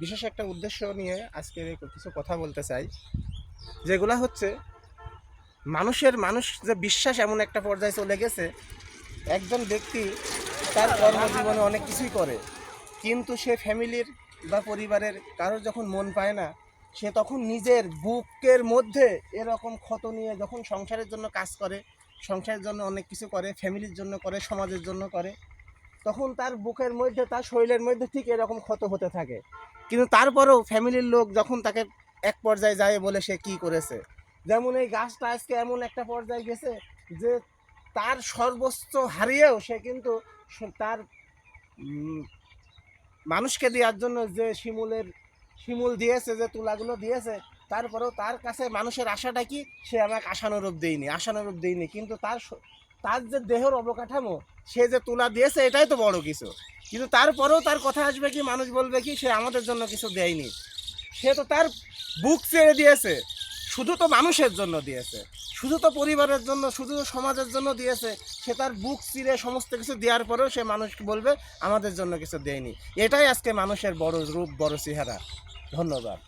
বিশেষ একটা উদ্দেশ্য নিয়ে আজকে কিছু কথা বলতে চাই, যেগুলা হচ্ছে মানুষ যে বিশ্বাস এমন একটা পর্যায়ে চলে গেছে। একজন ব্যক্তি তার কর্মজীবনে অনেক কিছুই করে, কিন্তু সে ফ্যামিলির বা পরিবারের কারোর যখন মন পায় না, সে তখন নিজের বুকের মধ্যে এরকম ক্ষত নিয়ে যখন সংসারের জন্য কাজ করে, সংসারের জন্য অনেক কিছু করে, ফ্যামিলির জন্য করে, সমাজের জন্য করে, তখন তার বুকের মধ্যে, তার শরীরের মধ্যে ঠিক এরকম ক্ষত হতে থাকে। কিন্তু তারপরেও ফ্যামিলির লোক যখন তাকে এক পর্যায়ে যায় বলে সে কি করেছে, যেমন এই গাছটা আজকে এমন একটা পর্যায়ে গেছে যে তার সর্বস্ব হারিয়েও সে কিন্তু তার মানুষকে দেওয়ার জন্য যে শিমুল দিয়েছে, যে তুলাগুলো দিয়েছে, তারপরেও তার কাছে মানুষের আশাটা কি, সে আমাকে আশানুরূপ দেয়নি, কিন্তু তার যে দেহের অবকাঠামো, সে যে তুলা দিয়েছে এটাই তো বড় কিছু। কিন্তু তারপরেও তার কথা আসবে কি, মানুষ বলবে কি, সে আমাদের জন্য কিছু দেয়নি। সে তো তার বুক ছেড়ে দিয়েছে, শুধু তো মানুষের জন্য দিয়েছে, শুধু তো পরিবারের জন্য, শুধু সমাজের জন্য দিয়েছে। সে তার বুক চিরে সমস্ত কিছু দেওয়ার পরেও সে মানুষকে বলবে আমাদের জন্য কিছু দেয়নি। এটাই আজকে মানুষের বড় রূপ, বড় চেহারা। ধন্যবাদ।